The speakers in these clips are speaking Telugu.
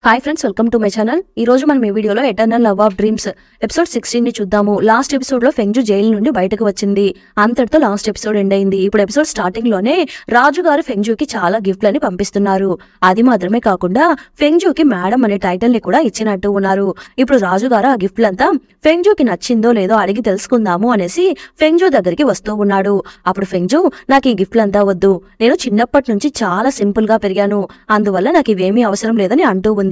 Hi friends, welcome to my channel. ఈ రోజు మనం ఈ వీడియోలో eternal love of dreams episode 16 ని చూద్దాము. లాస్ట్ ఎపిసోడ్ లో ఫెంగ్జు జైలు నుండి బయటకు వచ్చింది. అంతటితో లాస్ట్ ఎపిసోడ్ ఎండ్ అయింది. ఇప్పుడు ఎపిసోడ్ స్టార్టింగ్ లోనే రాజు గారు ఫెంగ్జుకి చాలా గిఫ్ట్లని పంపిస్తున్నారు. అది మాత్రమే కాకుండా ఫెంగ్జుకి మేడం అనే టైటిల్ ని కూడా ఇచ్చినట్టు ఉన్నారు. ఇప్పుడు రాజు గారు ఆ గిఫ్ట్లంతా ఫెంగ్జుకి నచ్చిందో లేదో అడిగి తెలుసుకుందాము అనేసి ఫెంగ్జు దగ్గరికి వస్తూ ఉన్నాడు. అప్పుడు ఫెంగ్జు, నాకు ఈ గిఫ్ట్లంతా వద్దు, నేను చిన్నప్పటి నుంచి చాలా సింపుల్ గా పెరిగాను, అందువల్ల నాకు ఇవేమీ అవసరం లేదని అంటూ ఉంది.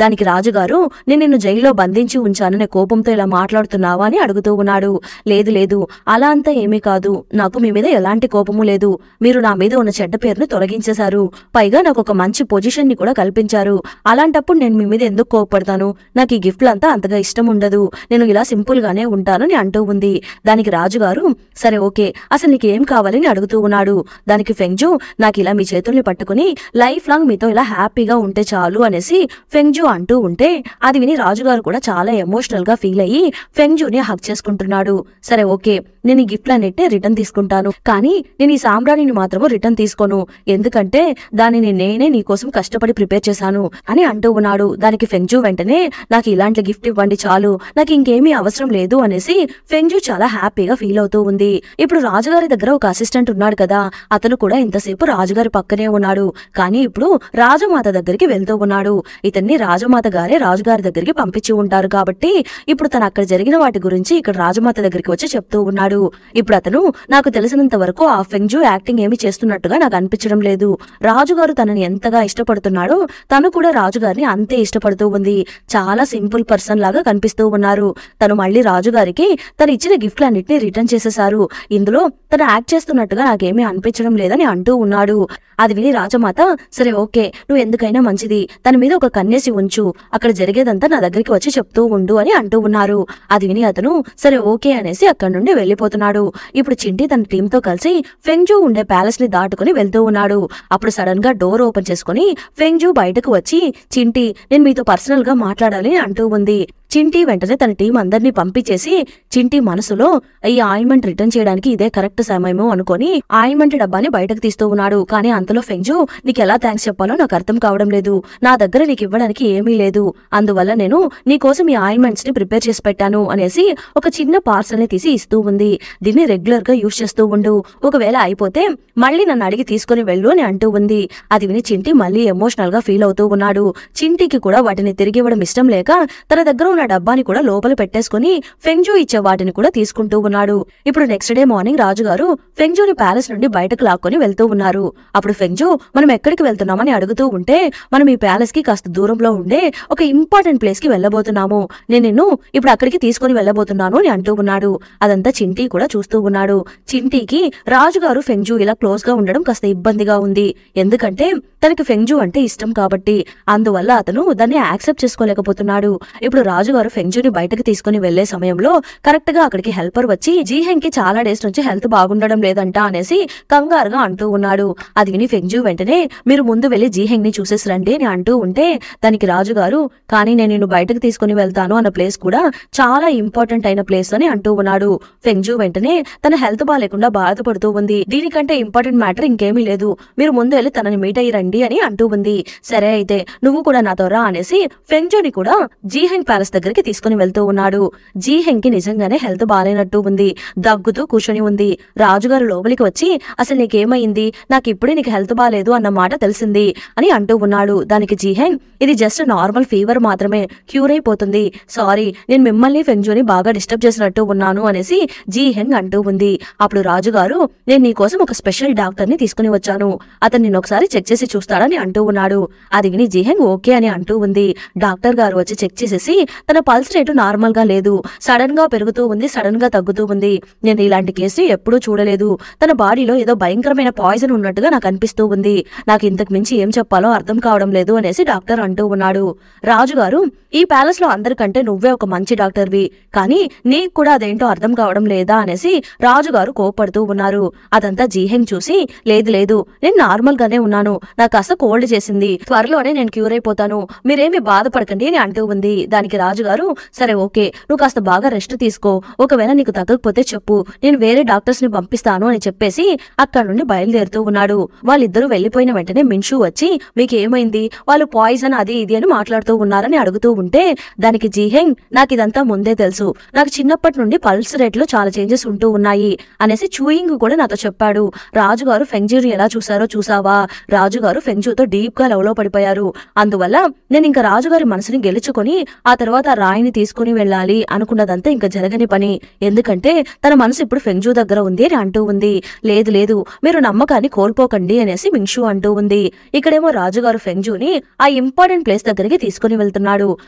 దానికి రాజుగారు, నేను నిన్ను జైల్లో బంధించి ఉంచాననే కోపంతో ఇలా మాట్లాడుతున్నావా అని అడుగుతూ ఉన్నాడు. లేదు లేదు, అలా అంతా ఏమీ కాదు, నాకు మీ మీద ఎలాంటి కోపము లేదు, మీరు నా మీద ఉన్న చెడ్డ పేరును తొలగించేశారు, పైగా నాకు ఒక మంచి పొజిషన్ ని కూడా కల్పించారు, అలాంటప్పుడు నేను మీ మీద ఎందుకు కోపపడతాను, నాకు ఈ గిఫ్ట్లంతా అంతగా ఇష్టం ఉండదు, నేను ఇలా సింపుల్ గానే ఉంటానని అంటూ ఉంది. దానికి రాజుగారు, సరే ఓకే, అసలు నీకు ఏం కావాలని అడుగుతూ ఉన్నాడు. దానికి ఫెంగ్జు, నాకు ఇలా మీ చేతుల్ని పట్టుకుని లైఫ్ లాంగ్ మీతో ఇలా హ్యాపీగా ఉంటే చాలు అనేసి ఫెంగ్జు అంటూ ఉంటే అది విని రాజుగారు కూడా చాలా ఎమోషనల్ గా ఫీల్ అయ్యి ఫెంగ్జుని హక్ చేసుకుంటున్నాడు. సరే ఓకే, నేను ఈ గిఫ్ట్లన్నిటిని రిటర్న్ తీసుకుంటాను, కానీ నేను ఈ సాంబ్రాణిని మాత్రము రిటర్న్ తీసుకోను, ఎందుకంటే దానిని నేనే నీకోసం కష్టపడి ప్రిపేర్ చేశాను అని అంటూ ఉన్నాడు. దానికి ఫెంగ్జు వెంటనే, నాకు ఇలాంటి గిఫ్ట్ ఇవ్వండి చాలు, నాకు ఇంకేమీ అవసరం లేదు అనేసి ఫెంగ్జు చాలా హ్యాపీగా ఫీల్ అవుతూ ఉంది. ఇప్పుడు రాజుగారి దగ్గర ఒక అసిస్టెంట్ ఉన్నాడు కదా, అతను కూడా ఇంతసేపు రాజుగారి పక్కనే ఉన్నాడు, కానీ ఇప్పుడు రాజమాత దగ్గరికి వెళ్తూ ఉన్నాడు. ఇతన్ని రాజమాత గారే రాజుగారి దగ్గరికి పంపించి ఉంటారు కాబట్టి ఇప్పుడు తను అక్కడ జరిగిన వాటి గురించి ఇక్కడ రాజమాత దగ్గరికి వచ్చి చెప్తూ ఉన్నాడు. ఇప్పుడు అతను, నాకు తెలిసినంత వరకు ఆ ఫెంగ్జు యాక్టింగ్ ఏమి చేస్తున్నట్టుగా నాకు అనిపించడం లేదు, రాజుగారు తనని ఎంతగా ఇష్టపడుతున్నాడో తను కూడా రాజుగారిని అంతే ఇష్టపడుతూ ఉంది, చాలా సింపుల్ పర్సన్ లాగా కనిపిస్తూ ఉన్నారు, తను మళ్ళీ రాజుగారికి తను ఇచ్చిన గిఫ్ట్లన్నిటిని రిటర్న్ చేసేశారు, ఇందులో తను యాక్ట్ చేస్తున్నట్టుగా నాకేమీ అనిపించడం లేదని అంటూ ఉన్నాడు. అది విని రాజమాత, సరే ఓకే, నువ్వు ఎందుకైనా మంచిది, తన మీద ఒక కన్నేసి ఉంచు, అక్కడ జరిగేదంతా నా దగ్గరికి వచ్చి చెప్తూ ఉండు అని అంటూ ఉన్నారు. అది విని అతను సరే ఓకే అనేసి అక్కడి నుండి వెళ్లిపోతున్నాడు. ఇప్పుడు చింటి తన టీంతో కలిసి ఫెంగ్జు ఉండే ప్యాలెస్ ని దాటుకుని వెళ్తూ ఉన్నాడు. అప్పుడు సడన్ గా డోర్ ఓపెన్ చేసుకుని ఫెంగ్జు బయటకు వచ్చి, చింటి, నేను మీతో పర్సనల్ గా మాట్లాడాలి అంటూ ఉంది. చింటి వెంటనే తన టీం అందరినీ పంపించేసి చింటి మనసులో ఈ ఆయింట్మెంట్ రిటర్న్ చేయడానికి ఇదే కరెక్ట్ సమయము అనుకుని ఆయింట్మెంట్ డబ్బాని బయటకు తీస్తూ ఉన్నాడు. కానీ అంతలో ఫెంగ్జు, నీకు ఎలా థ్యాంక్స్ చెప్పాలో నాకు అర్థం కావడం లేదు, నా దగ్గర నీకు ఇవ్వడానికి ఏమీ లేదు, అందువల్ల నేను నీకోసం ఈ ఆయింట్మెంట్స్ ని ప్రిపేర్ చేసి పెట్టాను అనేసి ఒక చిన్న పార్సల్ ని తీసి ఇస్తూ ఉంది. దీన్ని రెగ్యులర్ గా యూజ్ చేస్తూ ఉండు, ఒకవేళ అయిపోతే మళ్ళీ నన్ను అడిగి తీసుకుని వెళ్ళు అని అంటూ ఉంది. అది విని చింటి మళ్ళీ ఎమోషనల్ గా ఫీల్ అవుతూ ఉన్నాడు. చింటికి కూడా వాటిని తిరిగి ఇవ్వడం ఇష్టం లేక తన దగ్గర డబ్బాని కూడా లోపల పెట్టేసుకుని ఫెంగ్జు ఇచ్చే వాటిని కూడా తీసుకుంటూ ఉన్నాడు. ఇప్పుడు నెక్స్ట్ డే మార్నింగ్ రాజుగారు ఫెంగ్జుని ప్యాలెస్ నుండి బయటకు లాక్కొని వెళ్తూ ఉన్నారు. అప్పుడు ఫెంగ్జు, మనం ఎక్కడికి వెళ్తున్నామని అడుగుతూ ఉంటే, మనం ఈ ప్యాలెస్ కి కాస్త దూరంలో ఉండే ఒక ఇంపార్టెంట్ ప్లేస్ కి వెళ్ళబోతున్నాము, నేను నిన్ను ఇప్పుడు అక్కడికి తీసుకుని వెళ్ళబోతున్నాను అని అంటూ ఉన్నాడు. అదంతా చింటి కూడా చూస్తూ ఉన్నాడు. చింటికి రాజుగారు ఫెంగ్జు ఇలా క్లోజ్ గా ఉండడం కాస్త ఇబ్బందిగా ఉంది, ఎందుకంటే తనకి ఫెంగ్జు అంటే ఇష్టం కాబట్టి, అందువల్ల అతను దాన్ని యాక్సెప్ట్ చేసుకోలేకపోతున్నాడు. ఇప్పుడు రాజుగారు ఫెంగ్జుని బయటకు తీసుకుని వెళ్లే సమయంలో కరెక్ట్ గా అక్కడికి హెల్పర్ వచ్చి, జీహెంగ్ కి చాలా డేస్ నుంచి హెల్త్ బాగుండడం లేదంట అనేసి కంగారుగా అంటూ ఉన్నాడు. అది విని ఫెంగ్జు వెంటనే, మీరు ముందు వెళ్లి జీహెంగ్ ని చూసేసి రండి అని అంటూ ఉంటే దానికి రాజుగారు, కానీ నేను నిన్ను బయటకు తీసుకుని వెళ్తాను అన్న ప్లేస్ కూడా చాలా ఇంపార్టెంట్ అయిన ప్లేస్ అని అంటూ ఉన్నాడు. ఫెంగ్జు వెంటనే, తన హెల్త్ బాగాలేకుండా బాధపడుతూ ఉంది, దీనికంటే ఇంపార్టెంట్ మ్యాటర్ ఇంకేమీ లేదు, మీరు ముందు వెళ్లి తనని మీట్ అయ్యి రండి అని అంటూ ఉంది. సరే అయితే నువ్వు కూడా నాతో రా అనేసి ఫెంగ్జుని కూడా జీహెంగ్ ప్యాలెస్ దగ్గరికి తీసుకుని వెళ్తూ ఉన్నాడు. జీహెంగ్ కి నిజంగానే హెల్త్ బాగాలేనట్టు ఉంది, దగ్గుతూ కూర్చొని ఉంది. రాజుగారు లోపలికి వచ్చి, అసలు నీకేమైంది, నాకు ఇప్పుడే నీకు హెల్త్ బాగాలేదు అన్న మాట తెలిసింది అని అంటూ ఉన్నాడు. దానికి జీహెంగ్, ఇది జస్ట్ నార్మల్ ఫీవర్ మాత్రమే, క్యూర్ అయిపోతుంది, సారీ నేను మిమ్మల్ని ఫెంగ్జుని బాగా డిస్టర్బ్ చేసినట్టు ఉన్నాను అనేసి జీహెంగ్ అంటూ ఉంది. అప్పుడు రాజుగారు, నేను నీకోసం ఒక స్పెషల్ డాక్టర్ ని తీసుకుని వచ్చాను, అతను నిన్ను ఒకసారి చెక్ చేసి చూస్తాడని అంటూ ఉన్నాడు. అది విని జీహెంగ్ ఓకే అని అంటూ ఉంది. డాక్టర్ గారు వచ్చి చెక్ చేసేసి, తన పల్స్ రేటు నార్మల్ గా లేదు, సడన్ గా పెరుగుతూ ఉంది, సడన్ గా తగ్గుతూ ఉంది, నేను ఇలాంటి కేసు ఎప్పుడూ చూడలేదు, తన బాడీలో ఏదో భయంకరమైన పాయిజన్ ఉన్నట్టుగా నాకు అనిపిస్తూ ఉంది, నాకు ఇంతకు మించి ఏం చెప్పాలో అర్థం కావడం లేదు అనేసి డాక్టర్ అంటూ ఉన్నాడు. రాజుగారు, ఈ ప్యాలెస్ లో అందరికంటే నువ్వే ఒక మంచి డాక్టర్వి, కానీ నీకు కూడా అదేంటో అర్థం కావడం లేదా అనేసి రాజుగారు కోపడుతూ ఉన్నారు. అదంతా జీహెంగ్ చూసి, లేదు లేదు, నేను నార్మల్ గానే ఉన్నాను, నాకు కాస్త కోల్డ్ చేసింది, త్వరలోనే నేను క్యూర్ అయిపోతాను, మీరేమి బాధపడకండి అని అంటూ ఉంది. దానికి రాజు రాజుగారు సరే ఓకే, నువ్వు కాస్త బాగా రెస్ట్ తీసుకో, ఒకవేళ నీకు తగ్గకపోతే చెప్పు, నేను వేరే డాక్టర్స్ ని పంపిస్తాను అని చెప్పేసి అక్కడ నుండి బయలుదేరుతూ ఉన్నాడు. వాళ్ళిద్దరూ వెళ్లిపోయిన వెంటనే మిన్షు వచ్చి మీకు ఏమైంది, వాళ్ళు పాయిజన్ అది ఇది అని మాట్లాడుతూ ఉన్నారని అడుగుతూ ఉంటే దానికి జీహెంగ్ నాకు ఇదంతా ముందే తెలుసు, నాకు చిన్నప్పటి నుండి పల్స్ రేట్ లో చాలా చేంజెస్ ఉంటూ ఉన్నాయి అనేసి చూయింగ్ కూడా నాతో చెప్పాడు. రాజుగారు ఫెంగ్జూని ఎలా చూసారో చూసావా, రాజుగారు ఫెంగ్జూతో డీప్ గా లవ్ లో పడిపోయారు. అందువల్ల నేను ఇంకా రాజుగారి మనసుని గెలుచుకొని ఆ తర్వాత ఆ రాయిని తీసుకుని వెళ్ళాలి అనుకున్నదంతా ఇంకా జరగని పని, ఎందుకంటే తన మనసు ఇప్పుడు ఫెంగ్జూ దగ్గర ఉంది అని అంటూ ఉంది. లేదు లేదు, మీరు నమ్మకాన్ని కోల్పోకండి అనేసి మింగ్షు అంటూ ఉంది. ఇక్కడేమో రాజుగారు ఫెంగ్జూని ఆ ఇంపార్టెంట్ ప్లేస్ దగ్గరికి తీసుకుని వెళ్తున్నాడు.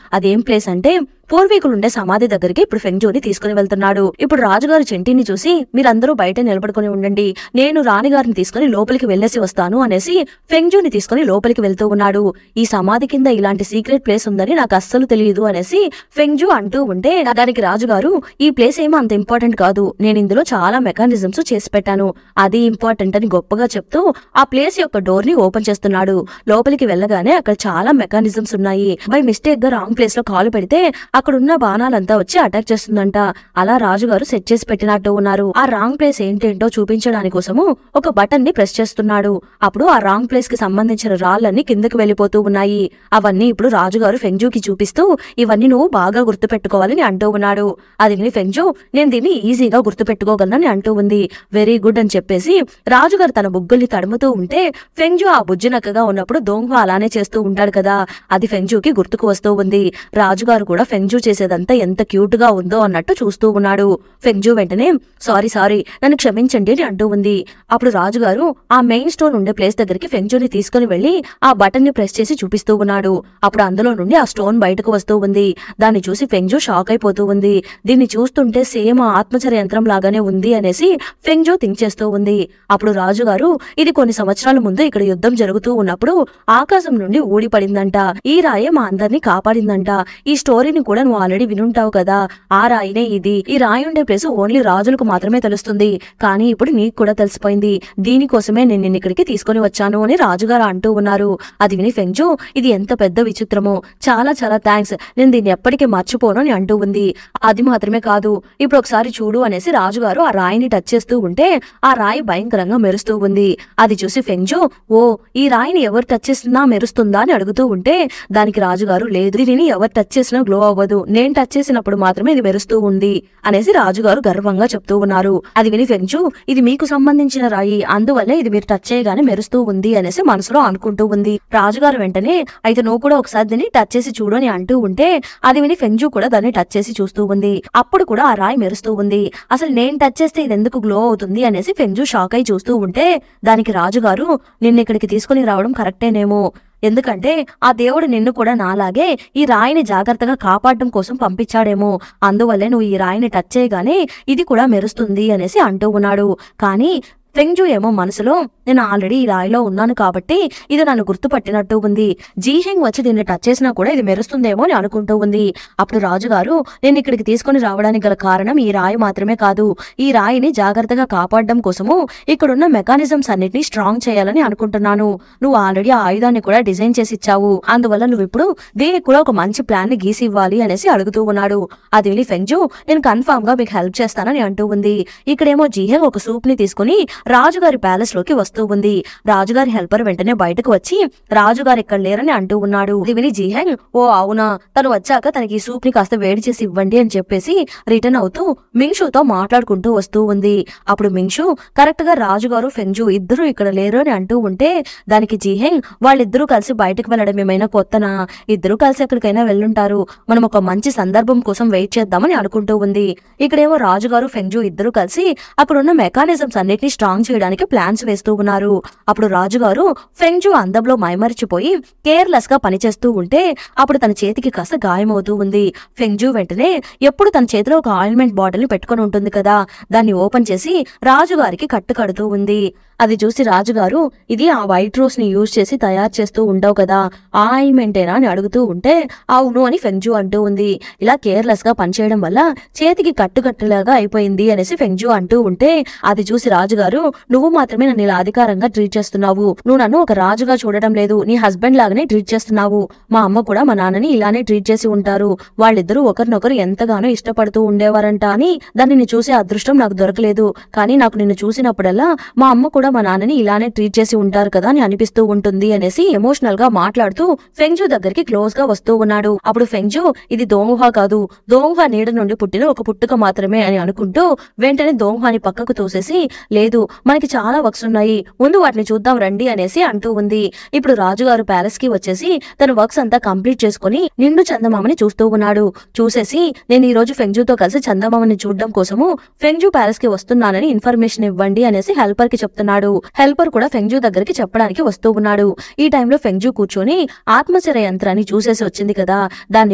అదేం ప్లేస్ అంటే పూర్వీకులుండే సమాధి దగ్గరికి ఇప్పుడు ఫెంగ్జూని తీసుకుని వెళ్తున్నాడు. ఇప్పుడు రాజుగారు చెంటిని చూసి మీరందరూ బయట నిలబడుకుని ఉండండి, నేను రాణిగారిని తీసుకుని లోపలికి వెళ్లేసి వస్తాను అనేసి ఫెంగ్జూని తీసుకుని లోపలికి వెళ్తూ ఉన్నాడు. ఈ సమాధి కింద ఇలాంటి సీక్రెట్ ప్లేస్ ఉందని నాకు అస్సలు తెలియదు అనేసి ఫెంగ్జూ అంటూ ఉంటే దానికి రాజుగారు ఈ ప్లేస్ ఏమో అంత ఇంపార్టెంట్ కాదు, నేను ఇందులో చాలా మెకానిజమ్స్ చేసి పెట్టాను, అది ఇంపార్టెంట్ అని గొప్పగా చెప్తూ ఆ ప్లేస్ యొక్క డోర్ ని ఓపెన్ చేస్తున్నాడు. లోపలికి వెళ్ళగానే అక్కడ చాలా మెకానిజమ్స్ ఉన్నాయి. బై మిస్టేక్ గా రాంగ్ ప్లేస్ లో కాలు పెడితే అక్కడున్న బాణాలంతా వచ్చి అటాక్ చేస్తుందంట. అలా రాజుగారు సెట్ చేసి పెట్టినట్టు ఉన్నారు. ఆ రాంగ్ ప్లేస్ ఏంటేంటో చూపించడానికి కోసము ఒక బటన్ ని ప్రెస్ చేస్తున్నాడు. అప్పుడు ఆ రాంగ్ ప్లేస్ కి సంబంధించిన రాళ్ళన్నీ కిందకి వెళ్లిపోతూ ఉన్నాయి. అవన్నీ ఇప్పుడు రాజుగారు ఫెంగ్జూకి చూపిస్తూ ఇవన్నీ నువ్వు బాగా గుర్తు పెట్టుకోవాలని అంటూ ఉన్నాడు. అది విని ఫెంగ్జూ నేను దీన్ని ఈజీగా గుర్తు పెట్టుకోగలనని అంటూ ఉంది. వెరీ గుడ్ అని చెప్పేసి రాజుగారు తన బుగ్గల్ని తడుముతూ ఉంటే ఫెంగ్జూ ఆ బుజ్జినక్కగా ఉన్నప్పుడు దొంగ అలానే చేస్తూ ఉంటాడు కదా, అది ఫెంగ్జూకి గుర్తుకు వస్తూ ఉంది. రాజుగారు కూడా ఫెంగ్జూ చేసేదంతా ఎంత క్యూట్ గా ఉందో అన్నట్టు చూస్తూ ఉన్నాడు. ఫెంగ్జూ వెంటనే సారీ నన్ను క్షమించండి అని అంటూ ఉంది. అప్పుడు రాజుగారు ఆ మెయిన్ స్టోన్ ఉండే ప్లేస్ దగ్గరికి ఫెంగ్జూని తీసుకుని వెళ్లి ఆ బటన్ ని ప్రెస్ చేసి చూపిస్తూ ఉన్నాడు. అప్పుడు అందులో నుండి ఆ స్టోన్ బయటకు వస్తూ ఉంది. దాన్ని చూసి ఫెంగ్జూ షాక్ అయిపోతూ ఉంది. దీన్ని చూస్తుంటే సేమ్ ఆత్మచర్య యంత్రం లాగానే ఉంది అనేసి ఫెంగ్జూ థింక్ చేస్తూ ఉంది. అప్పుడు రాజుగారు ఇది కొన్ని సంవత్సరాల ముందు ఇక్కడ యుద్ధం జరుగుతూ ఉన్నప్పుడు ఆకాశం నుండి ఊడి పడిందంట, ఈ రాయే మా అందరినీ కాపాడిందంట. ఈ స్టోరీని కూడా నువ్వు ఆల్రెడీ వినుంటావు కదా, ఆ రాయినే ఇది. ఈ రాయి ఉండే ప్లేస్ ఓన్లీ రాజులకు మాత్రమే తెలుస్తుంది, కానీ ఇప్పుడు నీకు కూడా తెలిసిపోయింది, దీనికోసమే నేను నిన్ను ఇక్కడికి తీసుకుని వచ్చాను అని రాజుగారు అంటూ ఉన్నారు. అది విని ఫెంగ్జూ ఇది ఎంత పెద్ద విచిత్రమో, చాలా చాలా థ్యాంక్స్, నేను దీన్ని ఎప్పటికీ మర్చిపోను అని అంటూ ఉంది. అది మాత్రమే కాదు, ఇప్పుడు ఒకసారి చూడు అనేసి రాజుగారు ఆ రాయిని టచ్ చేస్తూ ఉంటే ఆ రాయి భయంకరంగా మెరుస్తూ ఉంది. అది చూసి ఫెంగ్జూ ఓ ఈ రాయిని ఎవరు టచ్ చేస్తున్నా మెరుస్తుందా అని అడుగుతూ ఉంటే దానికి రాజుగారు లేదు, దీనిని ఎవరు టచ్ చేసినా గ్లో అవ్వదు, నేను టచ్ చేసినప్పుడు మాత్రమే ఇది మెరుస్తూ ఉంది అనేసి రాజుగారు గర్వంగా చెప్తూ ఉన్నారు. అది విని ఫెంగ్జూ ఇది మీకు సంబంధించిన రాయి, అందువల్లే ఇది మీరు టచ్ చేయగానే మెరుస్తూ ఉంది అనేసి మనసులో అనుకుంటూ ఉంది. రాజుగారు వెంటనే అయితే నువ్వు కూడా ఒకసారి దీన్ని టచ్ చేసి చూడు అని అంటూ ఉంటే అది విని ఫెంగ్జూ కూడా దాన్ని టచ్ చేసి చూస్తూ ఉంది. అప్పుడు కూడా ఆ రాయి మెరుస్తూ ఉంది. అసలు నేను టచ్ చేస్తే ఇది ఎందుకు గ్లో అవుతుంది అనేసి ఫెంగ్జూ షాక్ అయి చూస్తూ ఉంటే దానికి రాజుగారు నిన్ను ఇక్కడికి తీసుకుని రావడం కరెక్టేనేమో, ఎందుకంటే ఆ దేవుడు నిన్ను కూడా నాలాగే ఈ రాయిని జాగ్రత్తగా కాపాడడం కోసం పంపించాడేమో, అందువల్లే నువ్వు ఈ రాయిని టచ్ చేయగానే ఇది కూడా మెరుస్తుంది అనేసి అంటూ ఉన్నాడు. కానీ ఫెంగ్జూ ఏమో మనసులో నేను ఆల్రెడీ ఈ రాయిలో ఉన్నాను కాబట్టి ఇది నన్ను గుర్తుపట్టినట్టు ఉంది, జీహెంగ్ వచ్చి దీన్ని టచ్ చేసినా కూడా ఇది మెరుస్తుందేమో అని అనుకుంటూ ఉంది. అప్పుడు రాజుగారు నేను ఇక్కడికి తీసుకుని రావడానికి గల కారణం ఈ రాయి మాత్రమే కాదు, ఈ రాయిని జాగ్రత్తగా కాపాడడం కోసము ఇక్కడున్న మెకానిజమ్స్ అన్నిటినీ స్ట్రాంగ్ చేయాలని అనుకుంటున్నాను. నువ్వు ఆల్రెడీ ఆ ఆయుధాన్ని కూడా డిజైన్ చేసి ఇచ్చావు, అందువల్ల నువ్వు ఇప్పుడు దీనికి కూడా ఒక మంచి ప్లాన్ ని గీసి ఇవ్వాలి అనేసి అడుగుతూ ఉన్నాడు. అది విని ఫెంగ్జూ నేను కన్ఫామ్ గా మీకు హెల్ప్ చేస్తానని అంటూ ఉంది. ఇక్కడేమో జీహెంగ్ ఒక సూప్ ని తీసుకుని రాజుగారి ప్యాలెస్ లోకి వస్తూ ఉంది. రాజుగారి హెల్పర్ వెంటనే బయటకు వచ్చి రాజుగారు ఇక్కడ లేరని అంటూ ఉన్నాడు. ఇది విని జీహెంగ్ ఓ అవునా, తను వచ్చాక తనకి ఈ సూప్ ని కాస్త వేడి చేసి ఇవ్వండి అని చెప్పేసి రిటర్న్ అవుతూ మింగ్షుతో మాట్లాడుకుంటూ వస్తూ ఉంది. అప్పుడు మింగ్షు కరెక్ట్ గా రాజుగారు ఫెంగ్జూ ఇద్దరు ఇక్కడ లేరు అని అంటూ ఉంటే దానికి జీహెంగ్ వాళ్ళిద్దరూ కలిసి బయటకు వెళ్ళడం ఏమైనా కొత్తనా, ఇద్దరు కలిసి ఎక్కడికైనా వెళ్ళుంటారు, మనం ఒక మంచి సందర్భం కోసం వెయిట్ చేద్దామని అనుకుంటూ ఉంది. ఇక్కడేమో రాజుగారు ఫెంగ్జూ ఇద్దరు కలిసి అక్కడున్న మెకానిజమ్స్ అన్నిటిని స్ట్రాంగ్ చేయడానికి ప్లాన్స్ వేస్తూ ఉన్నారు. అప్పుడు రాజుగారు ఫెంగ్జూ అందంలో మైమరిచిపోయి కేర్లెస్ గా పనిచేస్తూ ఉంటే అప్పుడు తన చేతికి కాస్త గాయమవుతూ ఉంది. ఫెంగ్జూ వెంటనే ఎప్పుడు తన చేతిలో ఒక ఆయిల్మెంట్ బాటిల్ ని పెట్టుకుని ఉంటుంది కదా, దాన్ని ఓపెన్ చేసి రాజుగారికి కట్టు కడుతూ ఉంది. అది చూసి రాజుగారు, ఇది ఆ వైట్ రోస్ ని యూజ్ చేసి తయారు చేస్తూ ఉండవు కదా, ఆ ఆయింట్మెంటేనా అని అడుగుతూ ఉంటే అవును అని ఫెంగ్జు అంటూ ఉంది. ఇలా కేర్లెస్ గా పనిచేయడం వల్ల చేతికి కట్టుకట్టులాగా అయిపోయింది అనేసి ఫెంగ్జు అంటూ ఉంటే అది చూసి రాజుగారు, నువ్వు మాత్రమే నన్ను ఇలా అధికారంగా ట్రీట్ చేస్తున్నావు, నువ్వు నన్ను ఒక రాజుగా చూడడం లేదు, నీ హస్బెండ్ లాగానే ట్రీట్ చేస్తున్నావు. మా అమ్మ కూడా మా నాన్నని ఇలానే ట్రీట్ చేసి ఉంటారు, వాళ్ళిద్దరూ ఒకరినొకరు ఎంతగానో ఇష్టపడుతూ ఉండేవారంట అని దాన్ని చూసే అదృష్టం నాకు దొరకలేదు, కానీ నాకు నిన్ను చూసినప్పుడల్లా మా అమ్మ కూడా మా నాన్నని ఇలానే ట్రీట్ చేసి ఉంటారు కదా అని అనిపిస్తూ ఉంటుంది అనేసి ఎమోషనల్ గా మాట్లాడుతూ ఫెంగ్జు దగ్గరికి క్లోజ్ గా వస్తూ ఉన్నాడు. అప్పుడు ఫెంగ్జు, ఇది దోంగుహా కాదు, దోంగుహా నీడ నుండి పుట్టిన ఒక పుట్టుక మాత్రమే అని అనుకుంటూ వెంటనే దోంగుహాని పక్కకు తోసేసి, లేదు మనకి చాలా వర్క్స్ ఉన్నాయి, ముందు వాటిని చూద్దాం రండి అనేసి అంటూ ఉంది. ఇప్పుడు రాజుగారు ప్యాలెస్ కి వచ్చేసి తన వర్క్స్ అంతా కంప్లీట్ చేసుకుని నిండు చందమామని చూస్తూ ఉన్నాడు. చూసేసి, నేను ఈ రోజు ఫెంగ్జుతో కలిసి చందమామని చూడడం కోసము ఫెంగ్జు ప్యాలెస్ కి వస్తున్నానని ఇన్ఫర్మేషన్ ఇవ్వండి అనేసి హెల్పర్ కి చెప్తున్నాడు. హెల్పర్ కూడా ఫెంగ్జు దగ్గరికి చెప్పడానికి వస్తూ ఉన్నాడు. ఈ టైంలో ఫెంగ్జు కూర్చొని ఆత్మచర యంత్రాన్ని చూసేసి వచ్చింది కదా, దాన్ని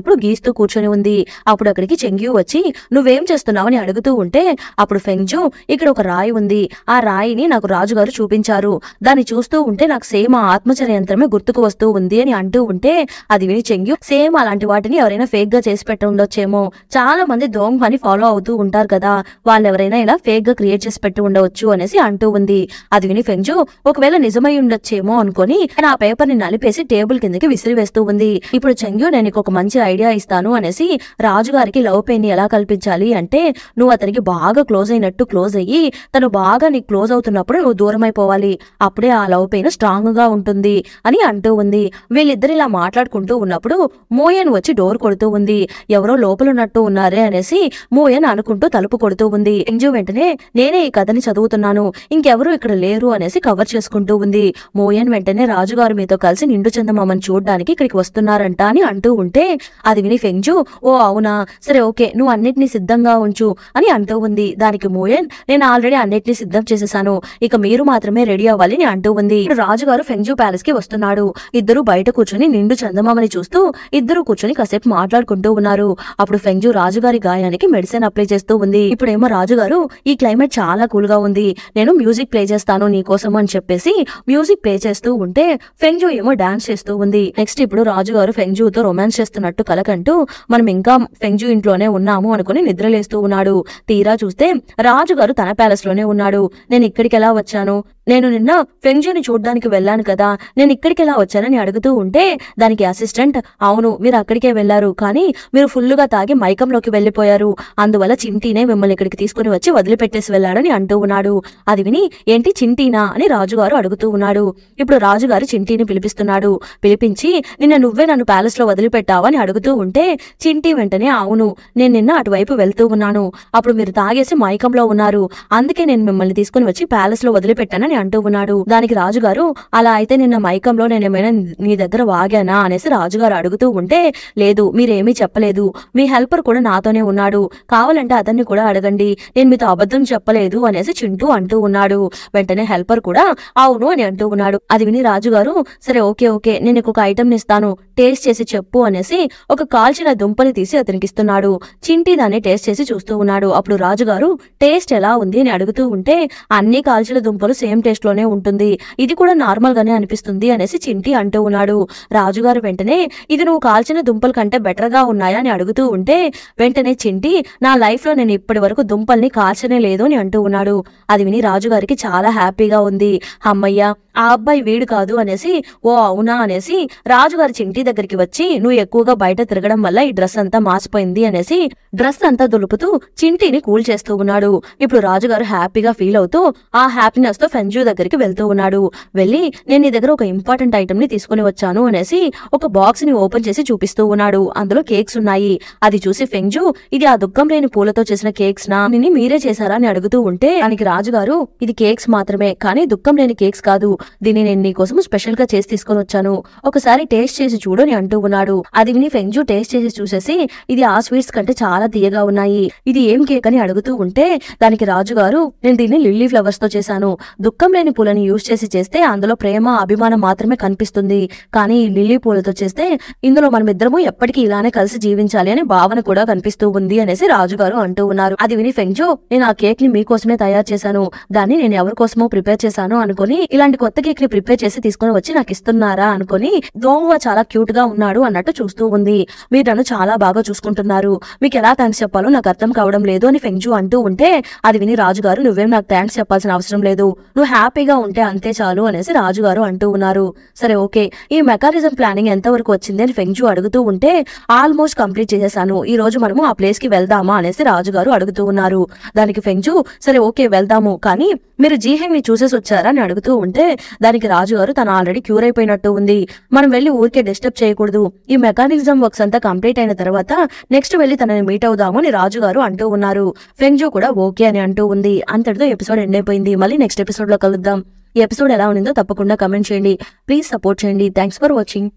ఇప్పుడు గీస్తూ కూర్చొని ఉంది. అప్పుడు అక్కడికి చెంగ్యూ వచ్చి నువ్వేం చేస్తున్నావని అడుగుతూ ఉంటే అప్పుడు ఫెంగ్జు, ఇక్కడ ఒక రాయి ఉంది, ఆ రాయిని నాకు రాజుగారు చూపించారు, దాన్ని చూస్తూ ఉంటే నాకు సేమ్ ఆ ఆత్మచర యంత్రమే గుర్తుకు వస్తూ ఉంది అని అంటూ ఉంటే అది విని చెంగ్యూ, సేమ్ అలాంటి వాటిని ఎవరైనా ఫేక్ గా చేసి పెట్టి ఉండొచ్చేమో, చాలా మంది దోంగ్హాని ఫాలో అవుతూ ఉంటారు కదా, వాళ్ళు ఎవరైనా ఇలా ఫేక్ గా క్రియేట్ చేసి పెట్టి ఉండవచ్చు అనేసి అంటూ ఉంది. అది విని ఫెంగ్జు ఒకవేళ నిజమై ఉండొచ్చేమో అనుకుని ఆ పేపర్ ని నలిపేసి టేబుల్ కిందకి విసిరివేస్తూ ఉంది. ఇప్పుడు చెంగ్యూ, నేను ఒక మంచి ఐడియా ఇస్తాను అనేసి రాజుగారికి లవ్ పెయిన్ ని ఎలా కల్పించాలి అంటే, నువ్వు అతనికి బాగా క్లోజ్ అయినట్టు క్లోజ్ అయ్యి తను బాగా నీకు క్లోజ్ అవుతున్నప్పుడు నువ్వు దూరం అయిపోవాలి, అప్పుడే ఆ లవ్ పెయిన్ స్ట్రాంగ్ గా ఉంటుంది అని అంటూ ఉంది. వీళ్ళిద్దరు ఇలా మాట్లాడుకుంటూ ఉన్నప్పుడు మోయన్ వచ్చి డోర్ కొడుతూ ఉంది. ఎవరో లోపల ఉన్నట్టు ఉన్నారే అనేసి మోయన్ అనుకుంటూ తలుపు కొడుతూ ఉంది. ఫెంగ్జు వెంటనే, నేనే ఈ కథని చదువుతున్నాను, ఇంకెవరూ ఇక్కడ లేరు అనేసి కవర్ చేసుకుంటూ ఉంది. మోయన్ వెంటనే, రాజుగారు మీతో కలిసి నిండు చందమామని చూడడానికి ఇక్కడికి వస్తున్నారంట అని అంటూ ఉంటే అది విని ఫెంగ్జు, ఓ అవునా, సరే ఓకే, నువ్వు అన్నిటినీ సిద్ధంగా ఉంచు అని అంటూ ఉంది. దానికి మోయన్, నేను ఆల్రెడీ అన్నిటినీ సిద్ధం చేసేసాను, ఇక మీరు మాత్రమే రెడీ అవ్వాలి అని అంటూ ఉంది. రాజుగారు ఫెంగ్జు ప్యాలెస్ కి వస్తున్నాడు. ఇద్దరు బయట కూర్చొని నిండు చందమామని చూస్తూ ఇద్దరు కూర్చొని కాసేపు మాట్లాడుకుంటూ ఉన్నారు. అప్పుడు ఫెంగ్జు రాజుగారి గాయానికి మెడిసిన్ అప్లై చేస్తూ ఉంది. ఇప్పుడేమో రాజుగారు, ఈ క్లైమేట్ చాలా కూల్ గా ఉంది, నేను మ్యూజిక్ ప్లే చేస్తాను నీకోసం అని చెప్పేసి మ్యూజిక్ ప్లే చేస్తూ ఉంటే ఫెంగ్జు ఏమో డాన్స్ చేస్తూ ఉంది. నెక్స్ట్ ఇప్పుడు రాజుగారు ఫెంగ్జుతో రొమాన్స్ చేస్తున్నట్టు కలకంటూ మనం ఇంకా ఫెంగ్జు ఇంట్లోనే ఉన్నాము అనుకుని నిద్రలేస్తూ ఉన్నాడు. తీరా చూస్తే రాజుగారు తన ప్యాలెస్ లోనే ఉన్నాడు. నేను ఇక్కడికి ఎలా వచ్చాను, నేను నిన్న ఫెంగ్జుని చూడడానికి వెళ్ళాను కదా, నేను ఇక్కడికి ఎలా వచ్చానని అడుగుతూ ఉంటే దానికి అసిస్టెంట్, అవును మీరు అక్కడికే వెళ్లారు, కానీ మీరు ఫుల్లుగా తాగి మైకంలోకి వెళ్లిపోయారు, అందువల్ల చింటీనే మిమ్మల్ని ఇక్కడికి తీసుకుని వచ్చి వదిలిపెట్టేసి వెళ్ళాడని అంటూ ఉన్నాడు. అది విని, ఏంటి చింటీనా అని రాజుగారు అడుగుతూ ఉన్నాడు. ఇప్పుడు రాజుగారు చింటీని పిలిపిస్తున్నాడు. పిలిపించి, నిన్న నువ్వే నన్ను ప్యాలెస్ లో వదిలిపెట్టావా అని అడుగుతూ ఉంటే చింటీ వెంటనే, అవును నేను నిన్న అటువైపు వెళ్తూ ఉన్నాను, అప్పుడు మీరు తాగేసి మైకంలో ఉన్నారు, అందుకే నేను మిమ్మల్ని తీసుకుని వచ్చి ప్యాలెస్ లో వదిలిపెట్టానని అంటూ ఉన్నాడు. దానికి రాజుగారు, అలా అయితే నిన్న మైకంలో నేనేమైనా నీ దగ్గర వాగానా అనేసి రాజుగారు అడుగుతూ ఉంటే లేదు, మీరేమీ చెప్పలేదు, మీ హెల్పర్ కూడా నాతోనే ఉన్నాడు, కావాలంటే అతన్ని కూడా అడగండి, నేను మీతో అబద్ధం చెప్పలేదు అనేసి చింటూ అంటూ ఉన్నాడు. వెంటనే హెల్పర్ కూడా అవును అని అంటూ ఉన్నాడు. అది విని రాజుగారు, సరే ఓకే ఓకే, నేను ఒక ఐటమ్ ఇస్తాను, టేస్ట్ చేసి చెప్పు అనేసి ఒక కాల్చిన దుంపని తీసి అతనికి ఇస్తున్నాడు. చింటీ దాన్ని టేస్ట్ చేసి చూస్తూ ఉన్నాడు. అప్పుడు రాజుగారు, టేస్ట్ ఎలా ఉంది అని అడుగుతూ ఉంటే అన్ని కాల్చిన దుంపలు సేమ్ టేస్ట్ లోనే ఉంటుంది, ఇది కూడా నార్మల్ గానే అనిపిస్తుంది అనేసి చింటీ అంటూ ఉన్నాడు. రాజుగారు వెంటనే, ఇది నువ్వు కాల్చిన దుంపల కంటే బెటర్ గా ఉన్నాయా అని అడుగుతూ ఉంటే వెంటనే చింటీ, నా లైఫ్ లో నేను ఇప్పటి వరకు దుంపల్ని కాల్చనే లేదు అని అంటూ ఉన్నాడు. అది విని రాజుగారికి చాలా హ్యాపీగా ఉంది. అమ్మయ్య, ఆ అబ్బాయి వీడు కాదు అనేసి, ఓ అవునా అనేసి రాజుగారి చింటీ దగ్గరికి వచ్చి, నువ్వు ఎక్కువగా బయట తిరగడం వల్ల ఈ డ్రెస్ అంతా మాసిపోయింది అనేసి డ్రెస్ అంతా దులుపుతూ చింటీని కూల్ చేస్తూ ఉన్నాడు. ఇప్పుడు రాజుగారు హ్యాపీగా ఫీల్ అవుతూ ఆ హ్యాపీనెస్ తో ఫెంగ్జు దగ్గరికి వెళ్తూ ఉన్నాడు. వెళ్ళి, నేను నీ దగ్గర ఒక ఇంపార్టెంట్ ఐటమ్ ని తీసుకుని వచ్చాను అనేసి ఒక బాక్స్ ని ఓపెన్ చేసి చూపిస్తూ ఉన్నాడు. అందులో కేక్స్ ఉన్నాయి. అది చూసి ఫెంగ్జు, ఇది ఆ దుఃఖం లేని పూలతో చేసిన కేక్స్ నా, మీరే చేశారా అని అడుగుతూ ఉంటే దానికి రాజుగారు, ఇది కేక్స్ మాత్రమే, కానీ దుఃఖం లేని కేక్స్ కాదు, దీన్ని నేను నీకోసం స్పెషల్ గా చేసి తీసుకొని వచ్చాను, ఒకసారి టేస్ట్ చేసి చూడు అని అంటూ ఉన్నాడు. అది విని ఫెంగ్జు టేస్ట్ చేసి చూసేసి ఇది ఆ స్వీట్స్ కంటే చాలా తీయగా ఉన్నాయి, ఇది ఏం కేక్ అని అడుగుతూ ఉంటే దానికి రాజుగారు నేను దీన్ని లిల్లీ ఫ్లవర్స్ తో చేశాను, దుఃఖం లేని పూలని యూజ్ చేస్తే అందులో ప్రేమ అభిమానం మాత్రమే కనిపిస్తుంది, కానీ ఈ లిల్లీ పూలతో చేస్తే ఇందులో మనం ఇద్దరము ఎప్పటికీ ఇలానే కలిసి జీవించాలి అనే భావన కూడా కనిపిస్తూ ఉంది అనేసి రాజుగారు అంటూ ఉన్నారు. అది విని ఫెంగ్జు నేను ఆ కేక్ ని మీకోసమే తయారు చేశాను, దాన్ని నేను ఎవరి కోసమో ప్రిపేర్ చేశాను అనుకుని ఇలాంటి కొత్త కేక్ ని ప్రిపేర్ చేసి తీసుకుని వచ్చి నాకు ఇస్తున్నారా అనుకుని దోంగ చాలా క్యూట్ గా ఉన్నాడు అన్నట్టు చూస్తూ ఉంది. మీరు నన్ను చాలా బాగా చూసుకుంటున్నారు, మీకు ఎలా థ్యాంక్స్ చెప్పాలో నాకు అర్థం కావడం లేదు అని ఫెంగ్జు అంటూ ఉంటే అది విని రాజుగారు నువ్వేం నాకు థ్యాంక్స్ చెప్పాల్సిన అవసరం లేదు, నువ్వు హ్యాపీగా ఉంటే అంతే చాలు అనేసి రాజుగారు అంటూ ఉన్నారు. సరే ఓకే, ఈ మెకానిజం ప్లానింగ్ ఎంత వరకు వచ్చింది అని ఫెంగ్జు అడుగుతూ ఉంటే ఆల్మోస్ట్ కంప్లీట్ చేసేసాను, ఈ రోజు మనము ఆ ప్లేస్ కి వెళ్దామా అనేసి రాజుగారు అడుగుతూ ఉన్నారు. దానికి ఫెంగ్జు సరే ఓకే వెళ్దాము, కానీ మీరు జీహెంగ్ ని చూసేసి వచ్చారా అని అడుగుతూ ఉంటే దానికి రాజుగారు తను ఆల్రెడీ క్యూర్ అయిపోయినట్టు ఉంది, మనం వెళ్ళి ఊరికే డిస్టర్బ్ చేయకూడదు, ఈ మెకానిజం వర్క్స్ అంతా కంప్లీట్ అయిన తర్వాత నెక్స్ట్ వెళ్ళి తనని మీట్ అవుదాము అని రాజుగారు అంటూ ఉన్నారు. ఫెంగ్జు కూడా ఓకే అని అంటూ ఉంది. అంతటితో ఎపిసోడ్ ఎండ్ అయిపోయింది. మళ్ళీ నెక్స్ట్ ఎపిసోడ్ లో కలుద్దాం. ఈ ఎపిసోడ్ ఎలా ఉందో తప్పకుండా కమెంట్ చేయండి, ప్లీజ్ సపోర్ట్ చేయండి. Thanks for watching.